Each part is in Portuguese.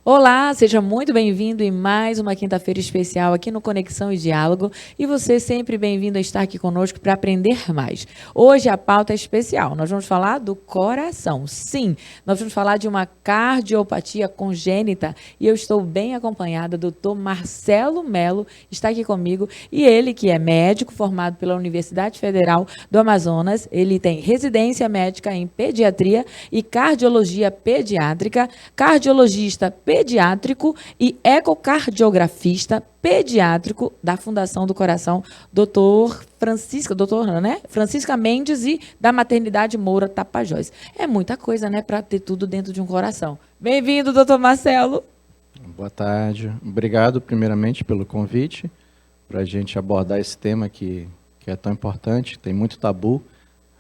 Olá, seja muito bem-vindo em mais uma quinta-feira especial aqui no Conexão e Diálogo. E você sempre bem-vindo a estar aqui conosco para aprender mais. Hoje a pauta é especial. Nós vamos falar do coração. Sim, nós vamos falar de uma cardiopatia congênita e eu estou bem acompanhada do Dr. Marcelo Melo, está aqui comigo. E ele, que é médico formado pela Universidade Federal do Amazonas, ele tem residência médica em pediatria e cardiologia pediátrica, cardiologista pediátrico e ecocardiografista pediátrico da Fundação do Coração, Francisca Mendes e da Maternidade Moura Tapajós. É muita coisa, né, para ter tudo dentro de um coração. Bem-vindo, doutor Marcelo. Boa tarde. Obrigado, primeiramente, pelo convite para a gente abordar esse tema que é tão importante. Tem muito tabu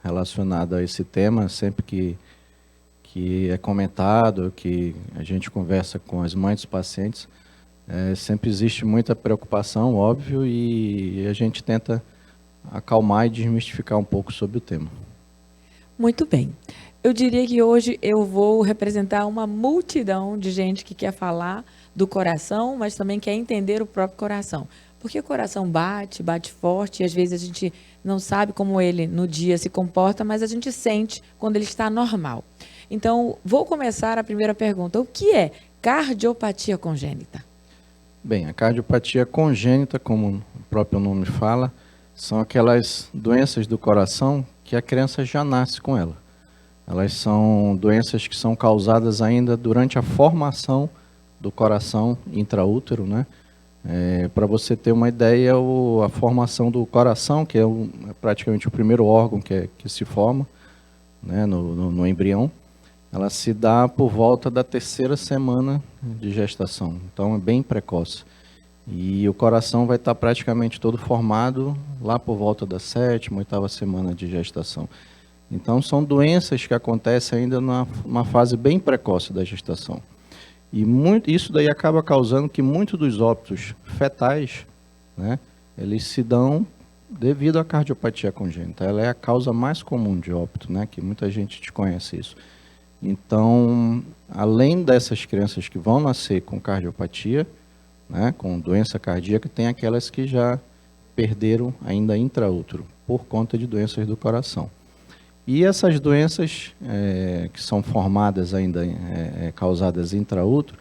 relacionado a esse tema, sempre que é comentado, que a gente conversa com as mães dos pacientes, sempre existe muita preocupação, óbvio, e a gente tenta acalmar e desmistificar um pouco sobre o tema. Muito bem. Eu diria que hoje eu vou representar uma multidão de gente que quer falar do coração, mas também quer entender o próprio coração. Porque o coração bate, bate forte, e às vezes a gente não sabe como ele no dia se comporta, mas a gente sente quando ele está normal. Então, vou começar a primeira pergunta. O que é cardiopatia congênita? Bem, a cardiopatia congênita, como o próprio nome fala, são aquelas doenças do coração que a criança já nasce com ela. Elas são doenças que são causadas ainda durante a formação do coração intraútero, né? Para você ter uma ideia, a formação do coração, que é praticamente o primeiro órgão que se forma, né, no embrião, ela se dá por volta da 3ª semana de gestação, então é bem precoce. E o coração vai estar praticamente todo formado lá por volta da 7ª, 8ª semana de gestação. Então são doenças que acontecem ainda numa fase bem precoce da gestação. E isso daí acaba causando que muitos dos óbitos fetais, né, eles se dão devido à cardiopatia congênita. Ela é a causa mais comum de óbito, né, que muita gente desconhece isso. Então, além dessas crianças que vão nascer com cardiopatia, né, com doença cardíaca, tem aquelas que já perderam ainda intraútero, por conta de doenças do coração. E essas doenças que são formadas ainda, causadas intraútero,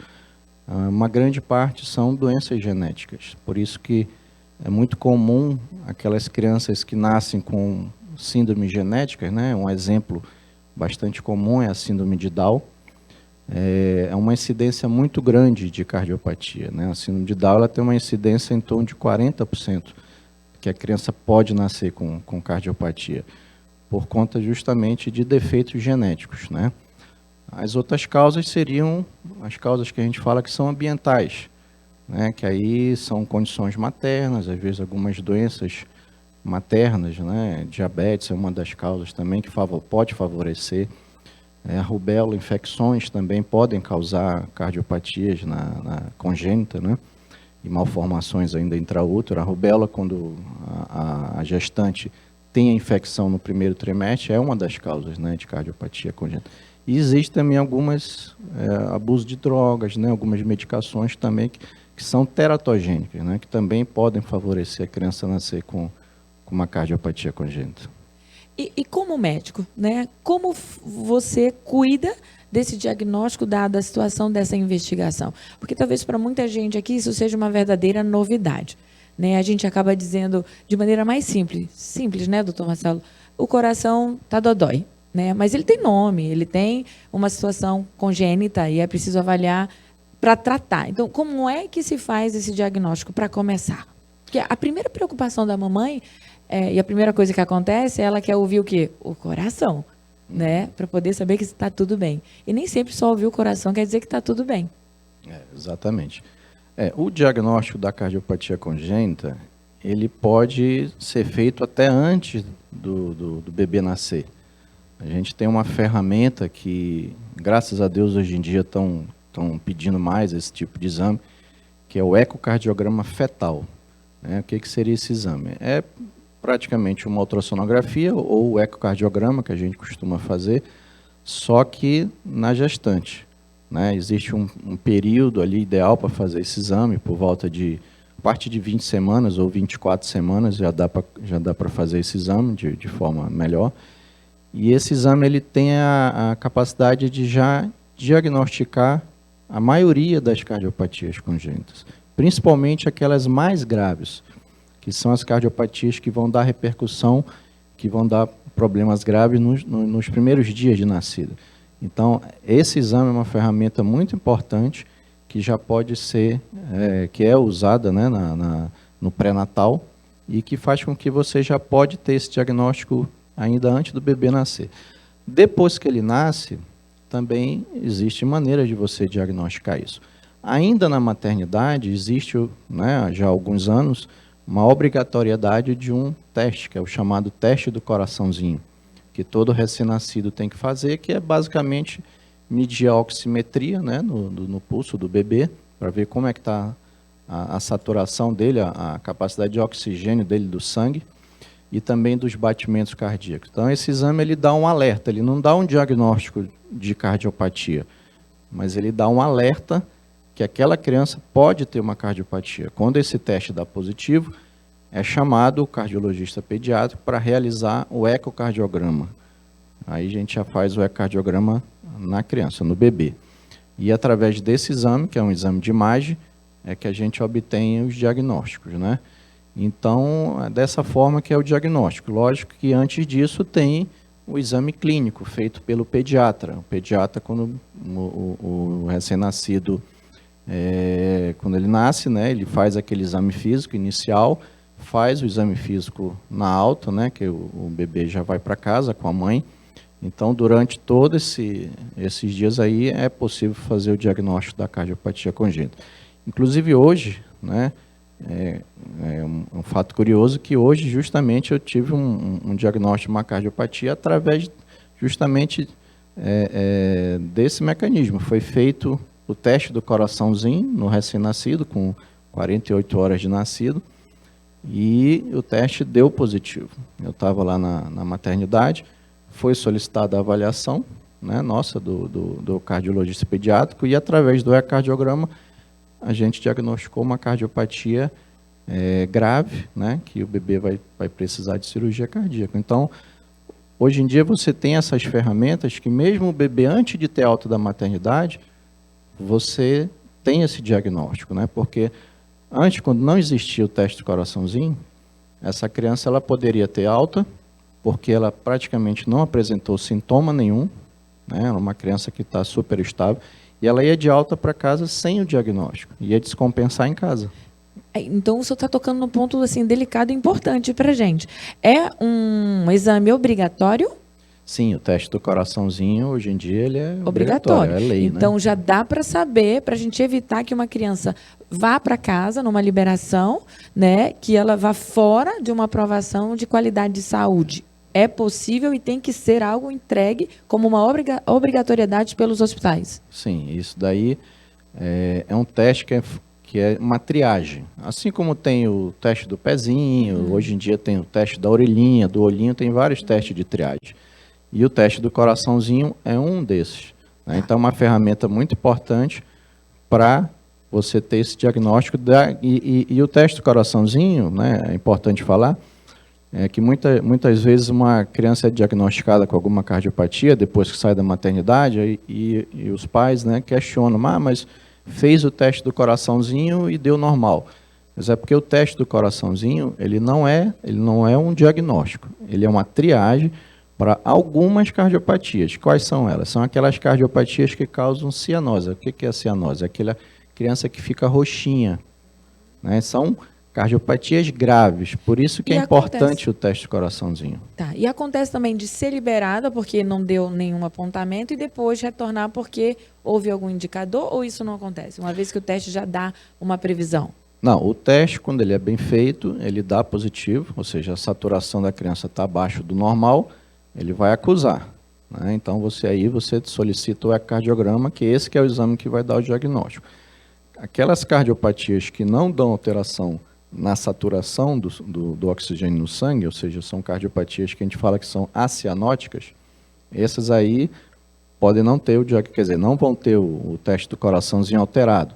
uma grande parte são doenças genéticas. Por isso que é muito comum aquelas crianças que nascem com síndrome genética, né? Um exemplo bastante comum é a síndrome de Down. É uma incidência muito grande de cardiopatia, né? A síndrome de Down ela tem uma incidência em torno de 40%, que a criança pode nascer com cardiopatia, por conta justamente de defeitos genéticos, né? As outras causas seriam as causas que a gente fala que são ambientais, né? Que aí são condições maternas, às vezes algumas doenças maternas, né? Diabetes é uma das causas também que pode favorecer. A rubéola, infecções também podem causar cardiopatias na congênita, né? E malformações ainda intraútero. A rubéola, quando a gestante tem a infecção no primeiro trimestre, é uma das causas, né, de cardiopatia congênita. E existe também algumas abuso de drogas, né, algumas medicações também que são teratogênicas, né, que também podem favorecer a criança a nascer com uma cardiopatia congênita. E como médico, né, como você cuida desse diagnóstico, dada a situação dessa investigação? Porque talvez para muita gente aqui isso seja uma verdadeira novidade. Né, a gente acaba dizendo de maneira mais simples, né, doutor Marcelo? O coração está dodói, né? Mas ele tem nome, ele tem uma situação congênita e é preciso avaliar para tratar. Então, como é que se faz esse diagnóstico para começar? Porque a primeira preocupação da mamãe, e a primeira coisa que acontece, ela quer ouvir o quê? O coração, né? Para poder saber que está tudo bem. E nem sempre só ouvir o coração quer dizer que está tudo bem. Exatamente. O diagnóstico da cardiopatia congênita, ele pode ser feito até antes do bebê nascer. A gente tem uma ferramenta que, graças a Deus, hoje em dia estão pedindo mais esse tipo de exame, que é o ecocardiograma fetal. O que seria esse exame? É praticamente uma ultrassonografia ou o ecocardiograma que a gente costuma fazer, só que na gestante. né? Existe um período ali ideal para fazer esse exame, por volta de, a partir de 20 semanas ou 24 semanas, já dá para fazer esse exame de forma melhor. E esse exame ele tem a capacidade de já diagnosticar a maioria das cardiopatias congênitas, principalmente aquelas mais graves, que são as cardiopatias que vão dar repercussão, que vão dar problemas graves nos primeiros dias de nascida. Então, esse exame é uma ferramenta muito importante que já pode ser, que é usada, né, no pré-natal e que faz com que você já pode ter esse diagnóstico ainda antes do bebê nascer. Depois que ele nasce, também existe maneira de você diagnosticar isso. Ainda na maternidade, existe, né, já há alguns anos, uma obrigatoriedade de um teste, que é o chamado teste do coraçãozinho, que todo recém-nascido tem que fazer, que é basicamente medir a oximetria, né, no pulso do bebê, para ver como é que está a saturação dele, a capacidade de oxigênio dele do sangue, e também dos batimentos cardíacos. Então, esse exame ele dá um alerta, ele não dá um diagnóstico de cardiopatia, mas ele dá um alerta que aquela criança pode ter uma cardiopatia. Quando esse teste dá positivo, é chamado o cardiologista pediátrico para realizar o ecocardiograma. Aí a gente já faz o ecocardiograma na criança, no bebê. E através desse exame, que é um exame de imagem, é que a gente obtém os diagnósticos, né? Então, é dessa forma que é o diagnóstico. Lógico que antes disso tem o exame clínico feito pelo pediatra. O pediatra, quando o recém-nascido, quando ele nasce, né, ele faz aquele exame físico inicial, faz o exame físico na alta, né, que o bebê já vai para casa com a mãe. Então, durante todos esses dias aí, é possível fazer o diagnóstico da cardiopatia congênita. Inclusive hoje, né, é um fato curioso que hoje, justamente, eu tive um diagnóstico de uma cardiopatia através, justamente, desse mecanismo. Foi feito o teste do coraçãozinho no recém-nascido, com 48 horas de nascido, e o teste deu positivo. Eu estava lá na maternidade, foi solicitada a avaliação, né, nossa, do cardiologista pediátrico, e através do ecocardiograma, a gente diagnosticou uma cardiopatia grave, né, que o bebê vai precisar de cirurgia cardíaca. Então, hoje em dia você tem essas ferramentas que mesmo o bebê, antes de ter alta da maternidade, você tem esse diagnóstico, né, porque antes, quando não existia o teste do coraçãozinho, essa criança ela poderia ter alta, porque ela praticamente não apresentou sintoma nenhum, né, era uma criança que está super estável, e ela ia de alta para casa sem o diagnóstico, ia descompensar em casa. Então, o senhor está tocando num ponto assim, delicado e importante para a gente. É um exame obrigatório? Sim, o teste do coraçãozinho, hoje em dia, ele é obrigatório, é lei. Então, né? já dá para saber, para a gente evitar que uma criança vá para casa numa liberação, né, que ela vá fora de uma aprovação de qualidade de saúde. É possível e tem que ser algo entregue como uma obrigatoriedade pelos hospitais. Sim, isso daí é um teste que é uma triagem. Assim como tem o teste do pezinho, hoje em dia tem o teste da orelhinha, do olhinho, tem vários testes de triagem. E o teste do coraçãozinho é um desses, né? Então, é uma ferramenta muito importante para você ter esse diagnóstico. E o teste do coraçãozinho, né, é importante falar, que muitas vezes uma criança é diagnosticada com alguma cardiopatia depois que sai da maternidade e os pais, né, questionam, mas fez o teste do coraçãozinho e deu normal. Mas é porque o teste do coraçãozinho ele não é um diagnóstico, ele é uma triagem para algumas cardiopatias. Quais são elas? São aquelas cardiopatias que causam cianose. O que é a cianose? É aquela criança que fica roxinha, né? São cardiopatias graves, por isso que é importante o teste do coraçãozinho. Tá. E acontece também de ser liberada porque não deu nenhum apontamento e depois retornar porque houve algum indicador, ou isso não acontece? Uma vez que o teste já dá uma previsão? Não, o teste, quando ele é bem feito, ele dá positivo, ou seja, a saturação da criança está abaixo do normal, ele vai acusar, né? Então, você solicita o ecocardiograma, que esse que é o exame que vai dar o diagnóstico. Aquelas cardiopatias que não dão alteração na saturação do oxigênio no sangue, ou seja, são cardiopatias que a gente fala que são acianóticas, essas aí, podem não ter o diagnóstico, quer dizer, não vão ter o teste do coraçãozinho alterado.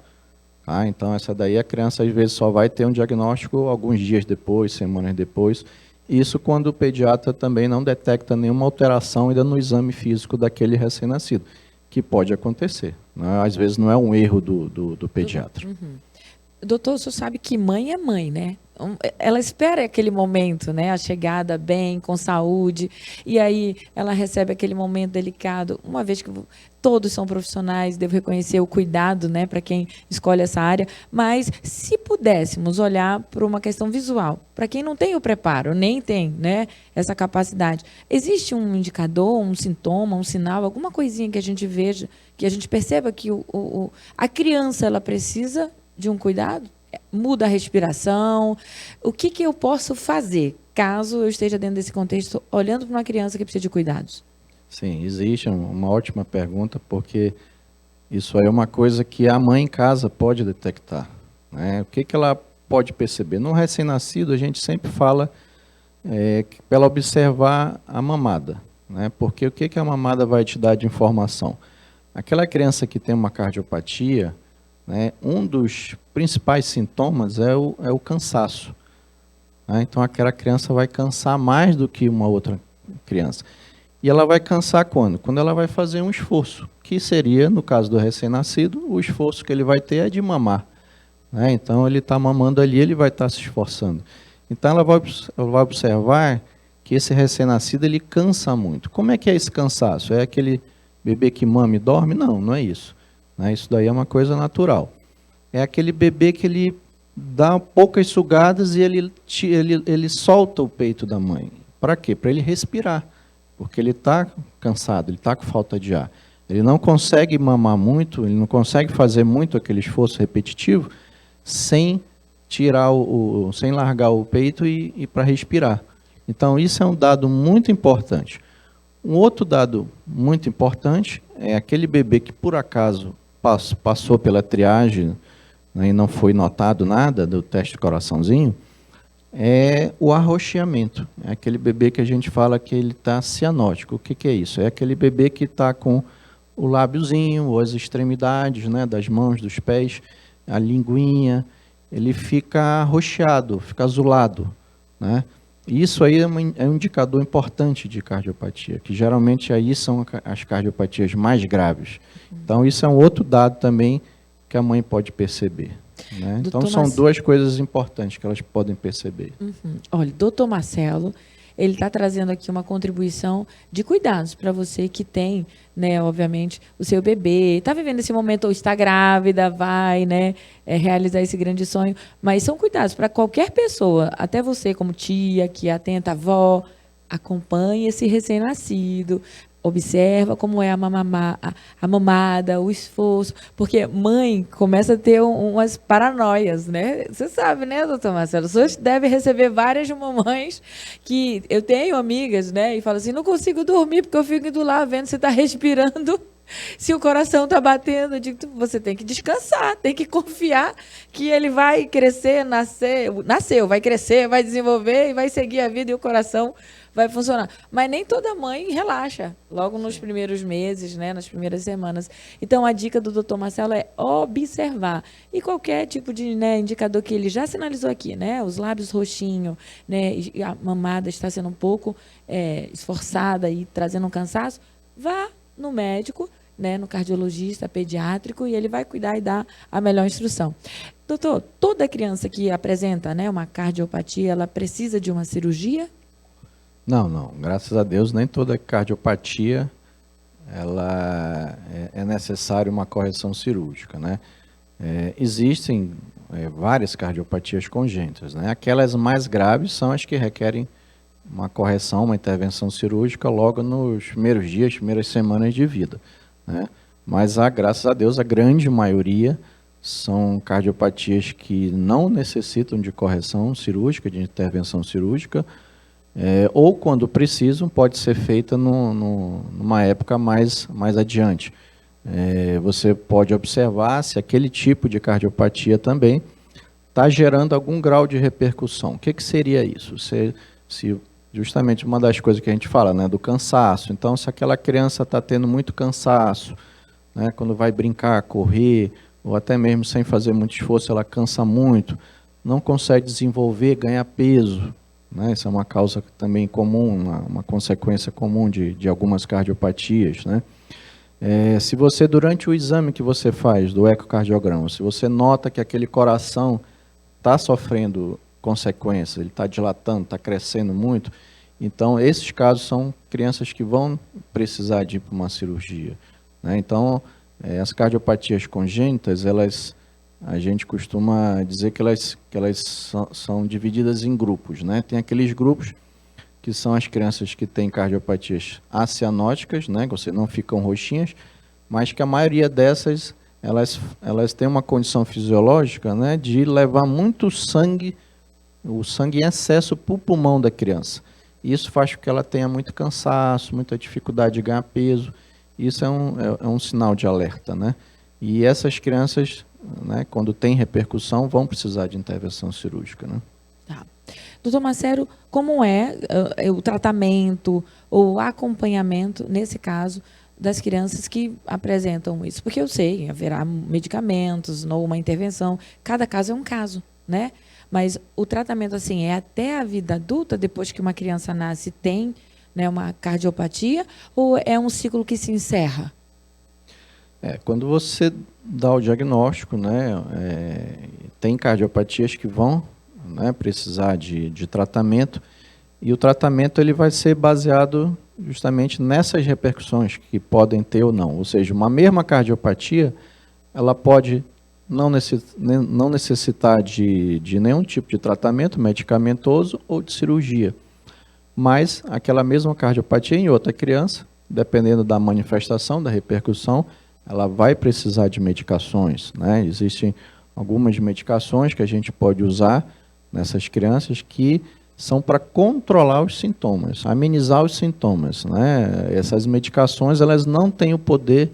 Tá? Então, essa daí a criança às vezes só vai ter um diagnóstico alguns dias depois, semanas depois. Isso quando o pediatra também não detecta nenhuma alteração ainda no exame físico daquele recém-nascido, que pode acontecer. Né? Às vezes não é um erro do pediatra. Doutor, o senhor sabe que mãe é mãe, né? Ela espera aquele momento, né? A chegada bem, com saúde, e aí ela recebe aquele momento delicado. Uma vez que todos são profissionais, devo reconhecer o cuidado, né, para quem escolhe essa área, mas se pudéssemos olhar para uma questão visual, para quem não tem o preparo, nem tem, né, essa capacidade, existe um indicador, um sintoma, um sinal, alguma coisinha que a gente veja, que a gente perceba que a criança ela precisa de um cuidado? Muda a respiração? O que eu posso fazer caso eu esteja dentro desse contexto, olhando para uma criança que precisa de cuidados? Sim, existe uma ótima pergunta, porque isso aí é uma coisa que a mãe em casa pode detectar. Né? O que ela pode perceber? No recém-nascido, a gente sempre fala para ela observar a mamada. Né? Porque o que a mamada vai te dar de informação? Aquela criança que tem uma cardiopatia, né, um dos principais sintomas é o cansaço. Né? Então, aquela criança vai cansar mais do que uma outra criança. E ela vai cansar quando? Quando ela vai fazer um esforço, que seria, no caso do recém-nascido, o esforço que ele vai ter é de mamar. Né? Então, ele está mamando ali, ele vai estar se esforçando. Então, ela vai observar que esse recém-nascido, ele cansa muito. Como é que é esse cansaço? É aquele bebê que mama e dorme? Não, não é isso. Né? Isso daí é uma coisa natural. É aquele bebê que ele dá poucas sugadas e ele solta o peito da mãe. Para quê? Para ele respirar. Porque ele está cansado, ele está com falta de ar. Ele não consegue mamar muito, ele não consegue fazer muito aquele esforço repetitivo sem tirar sem largar o peito e para respirar. Então, isso é um dado muito importante. Um outro dado muito importante é aquele bebê que, por acaso, passou pela triagem, né, e não foi notado nada do teste do coraçãozinho, é o arroxeamento. É aquele bebê que a gente fala que ele está cianótico. O que é isso? É aquele bebê que está com o lábiozinho, ou as extremidades, né, das mãos, dos pés, a linguinha, ele fica arroxeado, fica azulado. Né? E isso aí é um indicador importante de cardiopatia, que geralmente aí são as cardiopatias mais graves. Então, isso é um outro dado também que a mãe pode perceber. Né? Então, são duas coisas importantes que elas podem perceber. Olha, doutor Marcelo, ele está trazendo aqui uma contribuição de cuidados para você que tem, né, obviamente, o seu bebê, está vivendo esse momento, ou está grávida, vai, né, realizar esse grande sonho, mas são cuidados para qualquer pessoa, até você como tia, que atenta, avó, acompanhe esse recém-nascido, observa como é a mamada, o esforço, porque mãe começa a ter umas paranoias, né? Você sabe, né, doutor Marcelo? Você deve receber várias mamães que eu tenho amigas, né? E falam assim, não consigo dormir porque eu fico indo lá vendo se está respirando, se o coração está batendo. Eu digo, você tem que descansar, tem que confiar que ele vai crescer, nasceu, vai crescer, vai desenvolver e vai seguir a vida e o coração vai funcionar. Mas nem toda mãe relaxa logo nos primeiros meses, né, nas primeiras semanas. Então, a dica do doutor Marcelo é observar. E qualquer tipo de, né, indicador que ele já sinalizou aqui, né, os lábios roxinhos, né, e a mamada está sendo um pouco esforçada e trazendo um cansaço, vá no médico, né, no cardiologista pediátrico, e ele vai cuidar e dar a melhor instrução. Doutor, toda criança que apresenta, né, uma cardiopatia, ela precisa de uma cirurgia? Não. Graças a Deus, nem toda cardiopatia ela é necessária uma correção cirúrgica, né? Existem várias cardiopatias congênitas, né? Aquelas mais graves são as que requerem uma correção, uma intervenção cirúrgica logo nos primeiros dias, primeiras semanas de vida, né? Mas, graças a Deus, a grande maioria são cardiopatias que não necessitam de correção cirúrgica, de intervenção cirúrgica, ou quando precisam, pode ser feita numa época mais adiante. Você pode observar se aquele tipo de cardiopatia também está gerando algum grau de repercussão. O que seria isso? Se justamente uma das coisas que a gente fala, né, do cansaço. Então, se aquela criança está tendo muito cansaço, né, quando vai brincar, correr, ou até mesmo sem fazer muito esforço, ela cansa muito, não consegue desenvolver, ganhar peso, né? Isso é uma causa também comum, uma consequência comum de algumas cardiopatias, né? Se você, durante o exame que você faz do ecocardiograma, se você nota que aquele coração está sofrendo consequências, ele está dilatando, está crescendo muito, então esses casos são crianças que vão precisar de ir para uma cirurgia, né? Então, as cardiopatias congênitas, a gente costuma dizer que elas são divididas em grupos, né? Tem aqueles grupos que são as crianças que têm cardiopatias acianóticas, né? Você não ficam roxinhas, mas que a maioria dessas, elas têm uma condição fisiológica, né, de levar muito sangue, o sangue em excesso para o pulmão da criança. Isso faz com que ela tenha muito cansaço, muita dificuldade de ganhar peso. Isso é um sinal de alerta, né? E essas crianças, né, quando tem repercussão, vão precisar de intervenção cirúrgica, né? Tá. Doutor Marcelo, como é o tratamento ou acompanhamento, nesse caso, das crianças que apresentam isso? Porque eu sei, haverá medicamentos ou uma intervenção, cada caso é um caso, né? Mas o tratamento, assim, é até a vida adulta, depois que uma criança nasce, tem, né, uma cardiopatia, ou é um ciclo que se encerra? Quando você dá o diagnóstico, né, tem cardiopatias que vão, né, precisar de tratamento, e o tratamento ele vai ser baseado justamente nessas repercussões que podem ter ou não. Ou seja, uma mesma cardiopatia, ela pode não necessitar de nenhum tipo de tratamento medicamentoso ou de cirurgia. Mas aquela mesma cardiopatia em outra criança, dependendo da manifestação, da repercussão, ela vai precisar de medicações, né? Existem algumas medicações que a gente pode usar nessas crianças que são para controlar os sintomas, amenizar os sintomas, né? Essas medicações, elas não têm o poder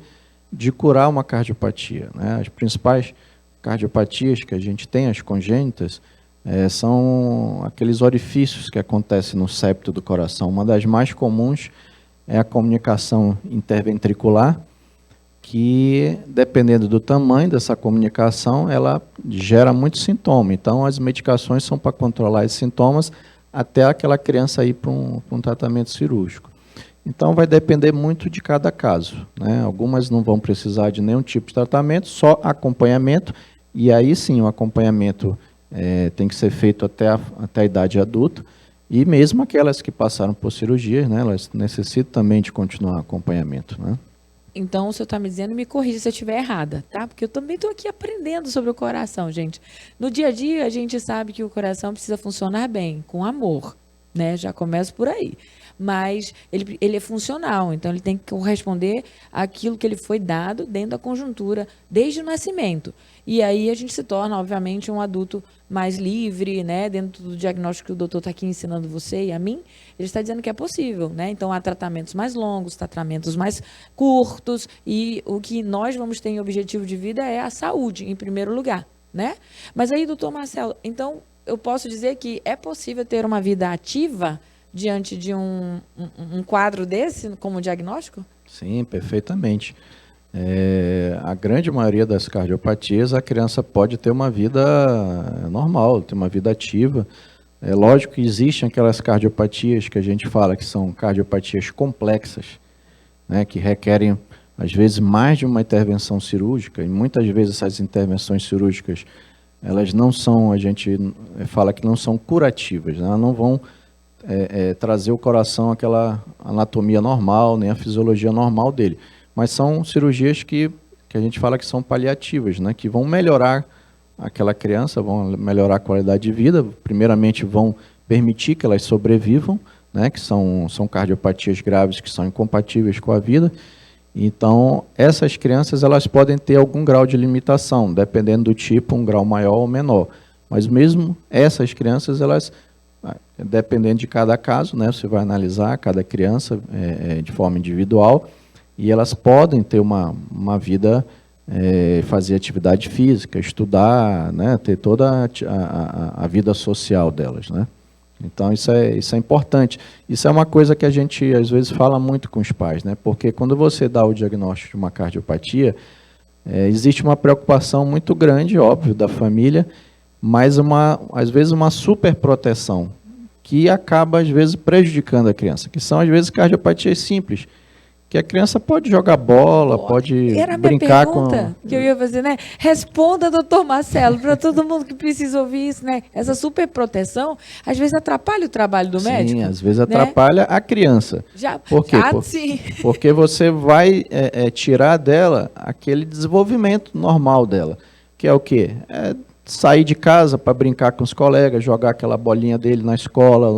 de curar uma cardiopatia, né? As principais cardiopatias que a gente tem, as congênitas, são aqueles orifícios que acontecem no septo do coração. Uma das mais comuns é a comunicação interventricular, que, dependendo do tamanho dessa comunicação, ela gera muito sintoma. Então, as medicações são para controlar esses sintomas até aquela criança ir para um tratamento cirúrgico. Então, vai depender muito de cada caso, né? Algumas não vão precisar de nenhum tipo de tratamento, só acompanhamento, e aí sim o acompanhamento tem que ser feito até a idade adulta, e mesmo aquelas que passaram por cirurgias, né, elas necessitam também de continuar acompanhamento, né? Então, o senhor está me dizendo, me corrija se eu estiver errada, tá? Porque eu também estou aqui aprendendo sobre o coração, gente. No dia a dia, a gente sabe que o coração precisa funcionar bem, com amor, né? Já começo por aí. Mas ele é funcional, então ele tem que corresponder àquilo que ele foi dado dentro da conjuntura, desde o nascimento. E aí a gente se torna, obviamente, um adulto mais livre, né? Dentro do diagnóstico que o doutor está aqui ensinando você e a mim, ele está dizendo que é possível, né? Então, há tratamentos mais longos, tratamentos mais curtos, e o que nós vamos ter em objetivo de vida é a saúde, em primeiro lugar, né? Mas aí, doutor Marcelo, então, eu posso dizer que é possível ter uma vida ativa diante de um quadro desse, como diagnóstico? Sim, perfeitamente. A grande maioria das cardiopatias, a criança pode ter uma vida normal, ter uma vida ativa. É lógico que existem aquelas cardiopatias que a gente fala que são cardiopatias complexas, né, que requerem, às vezes, mais de uma intervenção cirúrgica, e muitas vezes essas intervenções cirúrgicas, elas não são, a gente fala que não são curativas, né, elas não vão trazer o coração àquela anatomia normal, nem a fisiologia normal dele. Mas são cirurgias que a gente fala que são paliativas, né? Que vão melhorar aquela criança, vão melhorar a qualidade de vida, primeiramente vão permitir que elas sobrevivam, né? Que são cardiopatias graves que são incompatíveis com a vida. Então, essas crianças elas podem ter algum grau de limitação, dependendo do tipo, um grau maior ou menor. Mas mesmo essas crianças, elas, dependendo de cada caso, né? Você vai analisar cada criança de forma individual, e elas podem ter uma vida, fazer atividade física, estudar, né, ter toda a vida social delas, né? Então, isso é importante. Isso é uma coisa que a gente, às vezes, fala muito com os pais, né? Porque quando você dá o diagnóstico de uma cardiopatia, existe uma preocupação muito grande, óbvio, da família, mas, às vezes, uma superproteção, que acaba, às vezes, prejudicando a criança, que são, às vezes, cardiopatias simples, que a criança pode jogar bola, pode Era a minha brincar pergunta que eu ia fazer, né? Responda, doutor Marcelo, para todo mundo que precisa ouvir isso, né? Essa superproteção, às vezes, atrapalha o trabalho do médico. Sim, às vezes né? atrapalha a criança. Já, Por quê? sim. Porque você vai tirar dela aquele desenvolvimento normal dela, que é o quê? Sair de casa para brincar com os colegas, jogar aquela bolinha dele na escola,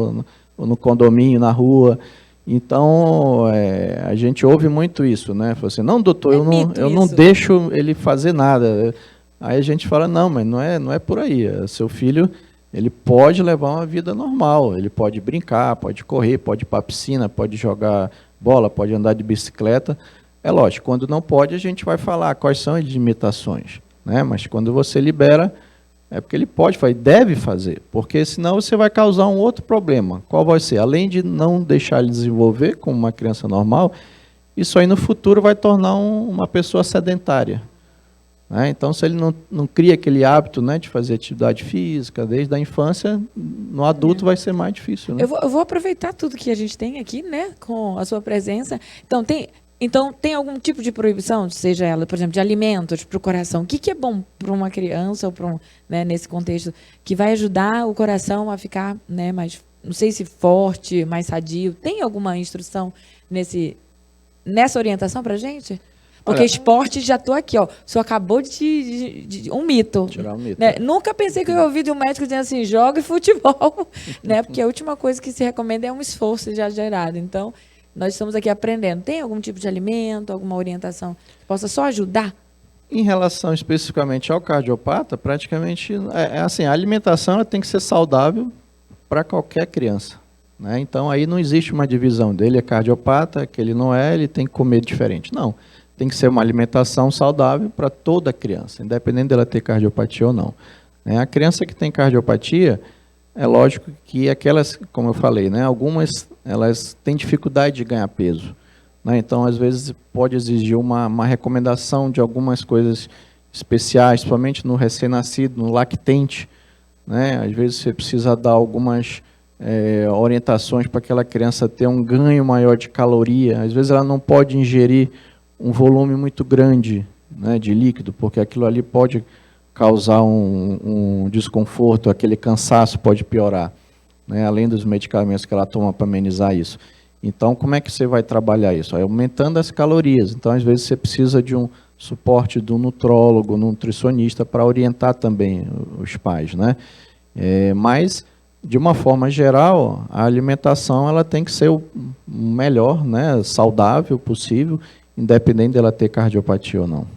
ou no condomínio, na rua. Então, a gente ouve muito isso, né? Fala assim, não, doutor, eu não deixo ele fazer nada. Aí a gente fala, não, mas não é por aí. Seu filho, ele pode levar uma vida normal, ele pode brincar, pode correr, pode ir para a piscina, pode jogar bola, pode andar de bicicleta. É lógico, quando não pode, a gente vai falar quais são as limitações, né? Mas quando você libera, é porque ele pode fazer, deve fazer, porque senão você vai causar um outro problema. Qual vai ser? Além de não deixar ele desenvolver como uma criança normal, isso aí no futuro vai tornar uma pessoa sedentária. Né? Então, se ele não cria aquele hábito, né, de fazer atividade física desde a infância, no adulto vai ser mais difícil. Né? Eu vou aproveitar tudo que a gente tem aqui, né, com a sua presença. Então, tem algum tipo de proibição, seja ela, por exemplo, de alimentos para o coração? O que é bom para uma criança, ou para né, nesse contexto, que vai ajudar o coração a ficar, né, mais, não sei se forte, mais sadio? Tem alguma instrução nessa orientação para a gente? Porque esporte, já estou aqui, ó. O senhor acabou de um mito. Tirar um mito. Né? Nunca pensei que eu ia ouvir de um médico dizendo assim, jogue futebol. Né? Porque a última coisa que se recomenda é um esforço já gerado. Então, nós estamos aqui aprendendo. Tem algum tipo de alimento, alguma orientação que possa só ajudar? Em relação especificamente ao cardiopata, praticamente, assim, a alimentação ela tem que ser saudável para qualquer criança. Né? Então, aí não existe uma divisão dele é cardiopata, que ele não é, ele tem que comer diferente. Não, tem que ser uma alimentação saudável para toda criança, independente dela ter cardiopatia ou não. Né? A criança que tem cardiopatia, é lógico que aquelas, como eu falei, né, algumas elas têm dificuldade de ganhar peso. Né? Então, às vezes, pode exigir uma recomendação de algumas coisas especiais, somente no recém-nascido, no lactente. Né? Às vezes, você precisa dar algumas orientações para aquela criança ter um ganho maior de caloria. Às vezes, ela não pode ingerir um volume muito grande, né, de líquido, porque aquilo ali pode causar um desconforto, aquele cansaço pode piorar, né, além dos medicamentos que ela toma para amenizar isso. Então, como é que você vai trabalhar isso? Aumentando as calorias. Então, às vezes, você precisa de um suporte do nutrólogo, nutricionista, para orientar também os pais. Né? Mas, de uma forma geral, a alimentação ela tem que ser o melhor, né, saudável possível, independente dela ter cardiopatia ou não.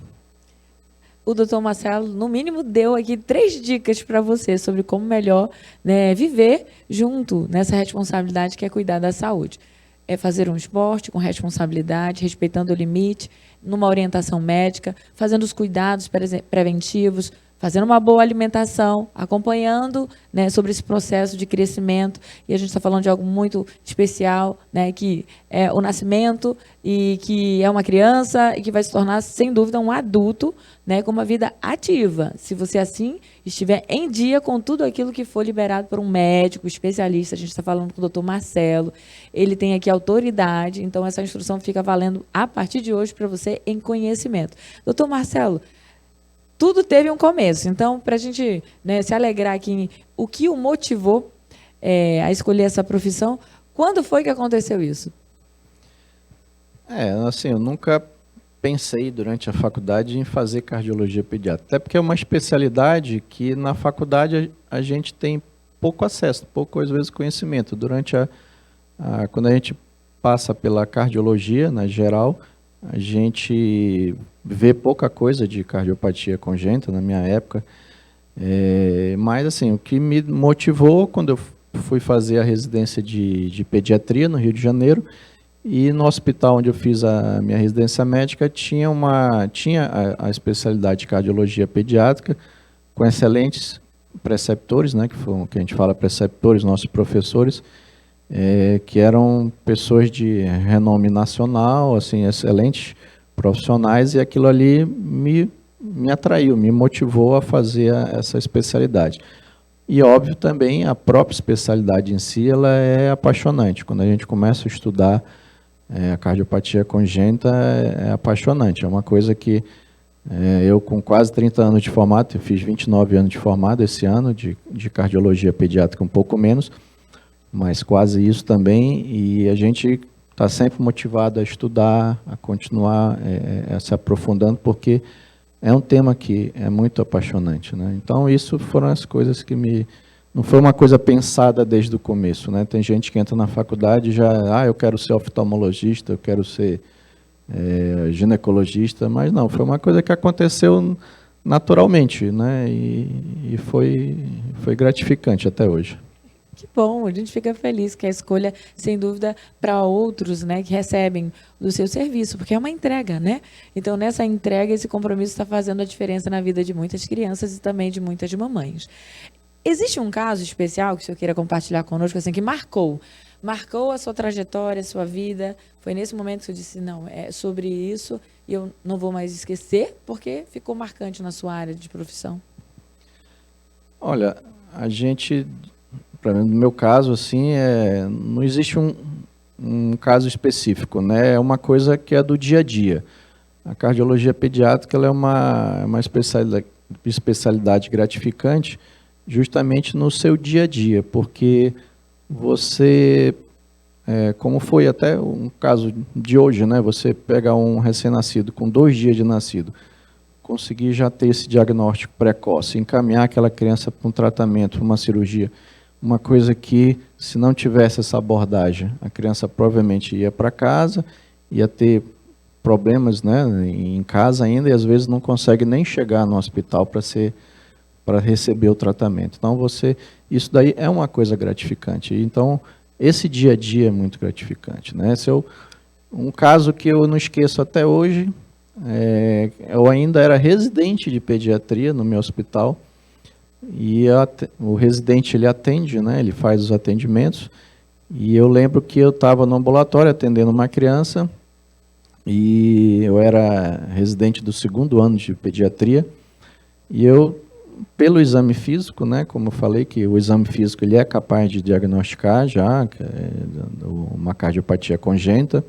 O doutor Marcelo, no mínimo, deu aqui 3 dicas para você sobre como melhor, né, viver junto nessa responsabilidade que é cuidar da saúde. É fazer um esporte com responsabilidade, respeitando o limite, numa orientação médica, fazendo os cuidados preventivos, fazendo uma boa alimentação, acompanhando, né, sobre esse processo de crescimento. E a gente está falando de algo muito especial, né, que é o nascimento, e que é uma criança e que vai se tornar, sem dúvida, um adulto, né, com uma vida ativa. Se você, assim, estiver em dia com tudo aquilo que for liberado por um médico especialista, a gente está falando com o doutor Marcelo, ele tem aqui autoridade, então essa instrução fica valendo a partir de hoje para você em conhecimento. Doutor Marcelo, tudo teve um começo. Então, para a gente, né, se alegrar aqui, o que o motivou a escolher essa profissão, quando foi que aconteceu isso? Assim, eu nunca pensei durante a faculdade em fazer cardiologia pediátrica, até porque é uma especialidade que na faculdade a gente tem pouco acesso, pouco, às vezes, conhecimento. Durante quando a gente passa pela cardiologia, na geral, a gente vê pouca coisa de cardiopatia congênita na minha época, mas assim, o que me motivou quando eu fui fazer a residência de pediatria no Rio de Janeiro, e no hospital onde eu fiz a minha residência médica tinha a especialidade de cardiologia pediátrica com excelentes preceptores, né, que a gente fala preceptores, nossos professores, que eram pessoas de renome nacional, assim, excelentes profissionais, e aquilo ali me atraiu, me motivou a fazer essa especialidade. E, óbvio, também a própria especialidade em si, ela é apaixonante. Quando a gente começa a estudar a cardiopatia congênita, é apaixonante. É uma coisa que eu, com quase 30 anos de formado, eu fiz 29 anos de formado esse ano, de cardiologia pediátrica, um pouco menos, mas quase isso também, e a gente está sempre motivado a estudar, a continuar se aprofundando, porque é um tema que é muito apaixonante, né? Então, isso foram as coisas que não foi uma coisa pensada desde o começo, né? Tem gente que entra na faculdade e já, eu quero ser oftalmologista, eu quero ser ginecologista, mas não, foi uma coisa que aconteceu naturalmente, né? E foi gratificante até hoje. Que bom, a gente fica feliz que a escolha, sem dúvida, para outros, né, que recebem do seu serviço, porque é uma entrega, né? Então, nessa entrega, esse compromisso está fazendo a diferença na vida de muitas crianças e também de muitas mamães. Existe um caso especial que o senhor queira compartilhar conosco, assim, que marcou a sua trajetória, a sua vida? Foi nesse momento que eu disse, não, é sobre isso e eu não vou mais esquecer, porque ficou marcante na sua área de profissão? Olha, no meu caso, assim, não existe um caso específico, né? É uma coisa que é do dia a dia. A cardiologia pediátrica ela é uma especialidade gratificante justamente no seu dia a dia, porque você, como foi até um caso de hoje, né? Você pega um recém-nascido com 2 dias de nascido, conseguir já ter esse diagnóstico precoce, encaminhar aquela criança para um tratamento, para uma cirurgia, uma coisa que, se não tivesse essa abordagem, a criança provavelmente ia para casa, ia ter problemas, né, em casa ainda, e às vezes não consegue nem chegar no hospital para receber o tratamento. Então, isso daí é uma coisa gratificante. Então, esse dia a dia é muito gratificante, né? Um caso que eu não esqueço até hoje, eu ainda era residente de pediatria no meu hospital, e o residente ele atende, né? Ele faz os atendimentos, e eu lembro que eu estava no ambulatório atendendo uma criança, e eu era residente do 2º ano de pediatria, e eu, pelo exame físico, né? Como eu falei, que o exame físico ele é capaz de diagnosticar já uma cardiopatia congênita,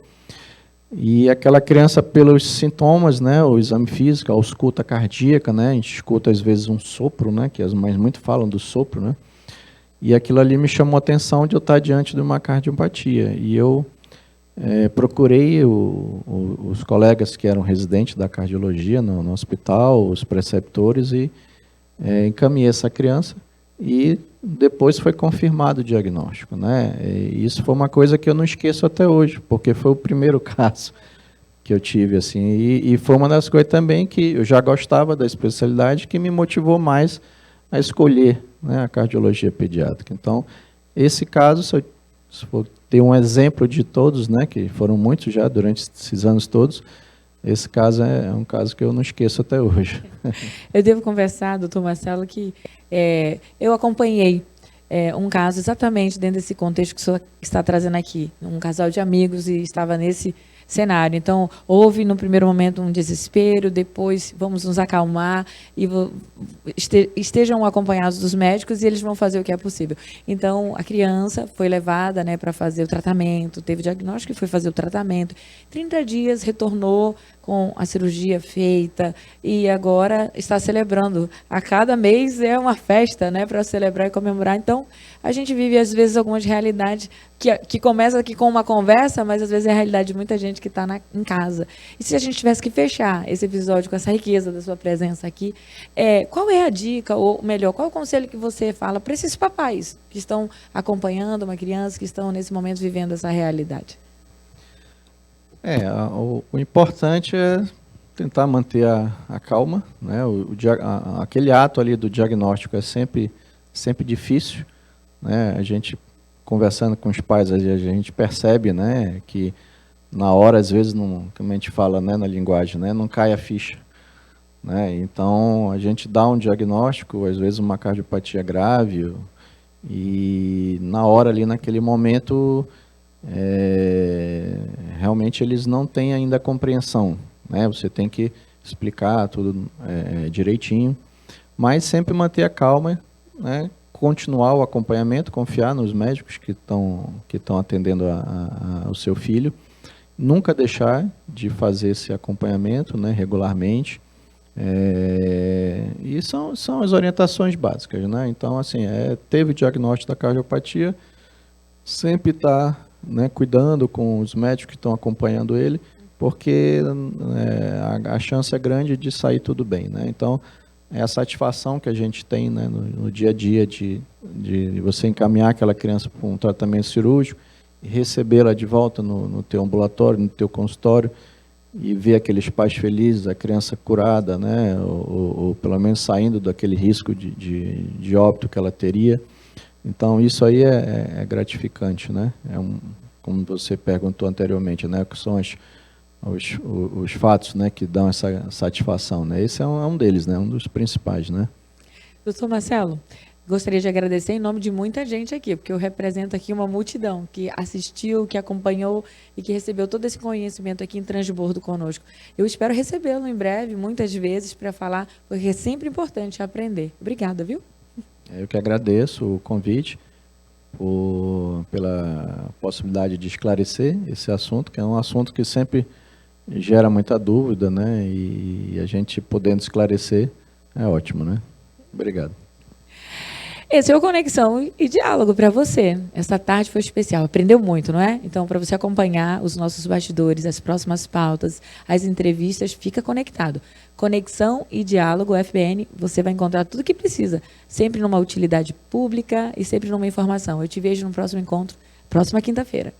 e aquela criança, pelos sintomas, né, o exame físico, a ausculta cardíaca, né, a gente escuta às vezes um sopro, né, que as mães muito falam do sopro, né, e aquilo ali me chamou a atenção de eu estar diante de uma cardiopatia. E eu procurei os colegas que eram residentes da cardiologia no hospital, os preceptores, e encaminhei essa criança, e depois foi confirmado o diagnóstico, né? E isso foi uma coisa que eu não esqueço até hoje, porque foi o primeiro caso que eu tive, assim, e foi uma das coisas também que eu já gostava da especialidade, que me motivou mais a escolher, né, a cardiologia pediátrica. Então, esse caso, se for ter um exemplo de todos, né, que foram muitos já durante esses anos todos, esse caso é um caso que eu não esqueço até hoje. Eu devo conversar, doutor Marcelo, que eu acompanhei um caso exatamente dentro desse contexto que o senhor está trazendo aqui. Um casal de amigos e estava nesse cenário. Então, houve no primeiro momento um desespero, depois vamos nos acalmar e estejam acompanhados dos médicos e eles vão fazer o que é possível. Então, a criança foi levada, né, para fazer o tratamento, teve diagnóstico e foi fazer o tratamento. 30 dias, retornou com a cirurgia feita e agora está celebrando. A cada mês é uma festa, né, para celebrar e comemorar. Então, a gente vive, às vezes, algumas realidades que começa aqui com uma conversa, mas, às vezes, é a realidade de muita gente que está em casa. E se a gente tivesse que fechar esse episódio com essa riqueza da sua presença aqui, qual é a dica, ou melhor, qual é o conselho que você fala para esses papais que estão acompanhando uma criança, que estão, nesse momento, vivendo essa realidade? O importante é tentar manter a calma, né? Aquele ato ali do diagnóstico é sempre difícil, né? A gente, conversando com os pais, a gente percebe, né, que na hora, às vezes, não, como a gente fala, né, na linguagem, né, não cai a ficha. né? Então, a gente dá um diagnóstico, às vezes uma cardiopatia grave, e na hora ali, naquele momento, realmente eles não têm ainda a compreensão, né? Você tem que explicar tudo direitinho, mas sempre manter a calma, né? Continuar o acompanhamento, confiar nos médicos que estão atendendo o seu filho, nunca deixar de fazer esse acompanhamento, né, regularmente. E são as orientações básicas, né? Então, assim, teve o diagnóstico da cardiopatia, sempre tá, né, cuidando com os médicos que estão acompanhando ele, porque a chance é grande de sair tudo bem, né? Então, é a satisfação que a gente tem, né, no dia a dia de você encaminhar aquela criança para um tratamento cirúrgico e recebê-la de volta no teu ambulatório, no teu consultório, e ver aqueles pais felizes, a criança curada, né, ou pelo menos saindo daquele risco de óbito que ela teria. Então, isso aí é gratificante, né? Como você perguntou anteriormente, né, que são os fatos, né, que dão essa satisfação, né? Esse é um deles, né, um dos principais, né? Doutor Marcelo, gostaria de agradecer em nome de muita gente aqui, porque eu represento aqui uma multidão que assistiu, que acompanhou e que recebeu todo esse conhecimento aqui em transbordo conosco. Eu espero recebê-lo em breve, muitas vezes, para falar, porque é sempre importante aprender. Obrigada, viu? Eu que agradeço o convite pela possibilidade de esclarecer esse assunto, que é um assunto que sempre gera muita dúvida, né? E a gente podendo esclarecer é ótimo, né? Obrigado. Esse é o Conexão e Diálogo para você. Essa tarde foi especial, aprendeu muito, não é? Então, para você acompanhar os nossos bastidores, as próximas pautas, as entrevistas, fica conectado. Conexão e Diálogo FBN, você vai encontrar tudo o que precisa, sempre numa utilidade pública e sempre numa informação. Eu te vejo no próximo encontro, próxima quinta-feira.